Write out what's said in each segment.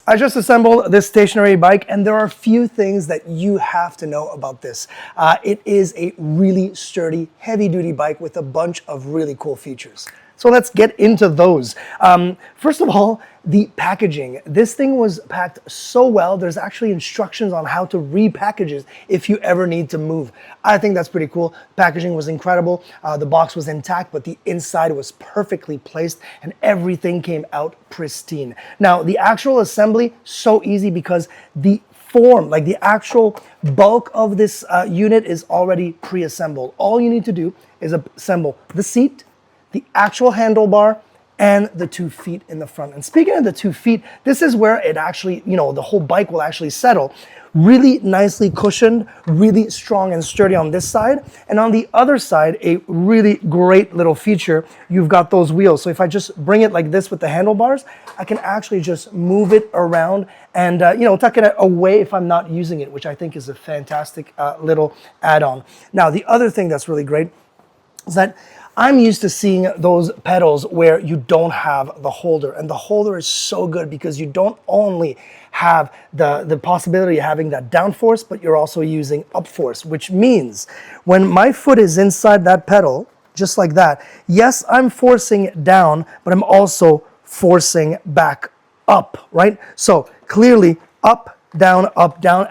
I just assembled this stationary bike, and there are a few things that you have to know about this. It is a really sturdy, heavy-duty bike with a bunch of really cool features. So let's get into those. First of all, the packaging. This thing was packed so well, there's actually instructions on how to repackage it if you ever need to move. I think that's pretty cool. Packaging was incredible. The box was intact, but the inside was perfectly placed and everything came out pristine. Now, the actual assembly, so easy because the form, like the actual bulk of this unit is already pre-assembled. All you need to do is assemble the seat, the actual handlebar, and the 2 feet in the front. And speaking of the 2 feet, this is where it actually, the whole bike will actually settle. Really nicely cushioned, really strong and sturdy on this side. And on the other side, a really great little feature, you've got those wheels. So if I just bring it like this with the handlebars, I can actually just move it around and, tuck it away if I'm not using it, which I think is a fantastic little add-on. Now, the other thing that's really great is that I'm used to seeing those pedals where you don't have the holder, and the holder is so good because you don't only have the possibility of having that down force, but you're also using up force, which means when my foot is inside that pedal, just like that, yes, I'm forcing it down, but I'm also forcing back up, right? So clearly up, down,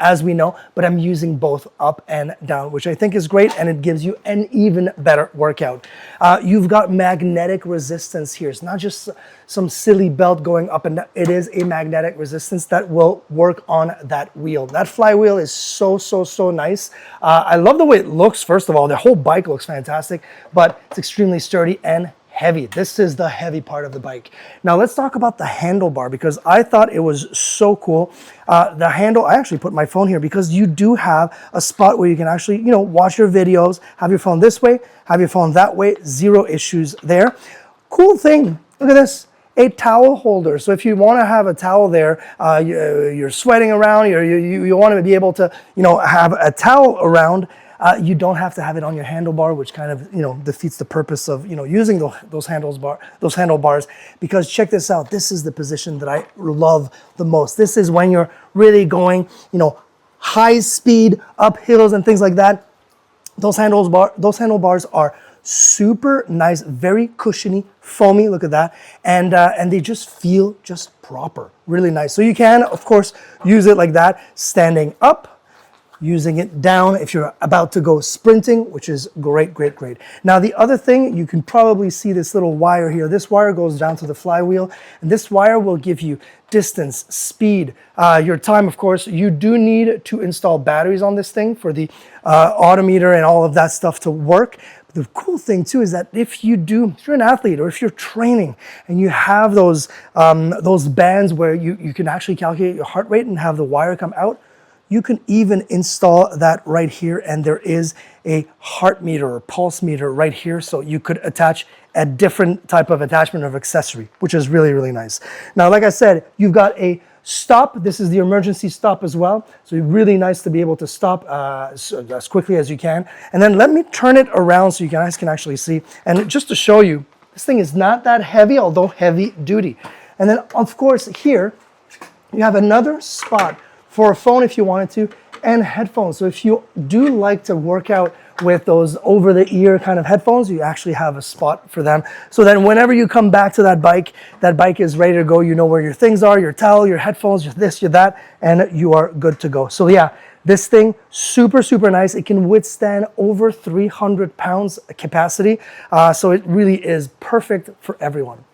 as we know, but I'm using both up and down, which I think is great, and it gives you an even better workout. You've got magnetic resistance here. It's not just some silly belt going up and down. It is a magnetic resistance that will work on that wheel. That flywheel is so nice. I love the way it looks, first of all. The whole bike looks fantastic, but it's extremely sturdy and heavy. This is the heavy part of the bike. Now let's talk about the handlebar because I thought it was so cool. The handle, I actually put my phone here because you do have a spot where you can actually, watch your videos, have your phone this way, have your phone that way, zero issues there. Cool thing, look at this. A towel holder. So if you want to have a towel there, you're sweating around, you want to be able to, have a towel around. You don't have to have it on your handlebar, which kind of, defeats the purpose of, using those handlebars. Because check this out. This is the position that I love the most. This is when you're really going, high speed up hills and things like that. Those handlebars are super nice, very cushiony, foamy. Look at that, and they just feel just proper, really nice. So you can, of course, use it like that, standing up, using it down if you're about to go sprinting, which is great. Now, the other thing, you can probably see this little wire here. This wire goes down to the flywheel, and this wire will give you distance, speed, your time, of course. You do need to install batteries on this thing for the odometer and all of that stuff to work. But the cool thing too is that if you're an athlete or if you're training and you have those bands where you can actually calculate your heart rate and have the wire come out, you can even install that right here, and there is a heart meter or pulse meter right here, so you could attach a different type of attachment of accessory, which is really nice. Now, like I said, you've got a stop. This is the emergency stop as well, so it's really nice to be able to stop as quickly as you can. And then let me turn it around so you guys can actually see. And just to show you, this thing is not that heavy, although heavy duty. And then, of course, here you have another spot for a phone if you wanted to, and headphones. So if you do like to work out with those over-the-ear kind of headphones, you actually have a spot for them. So then whenever you come back to that bike is ready to go. You know where your things are, your towel, your headphones, your this, your that, and you are good to go. So yeah, this thing, super nice. It can withstand over 300 pounds capacity. So it really is perfect for everyone.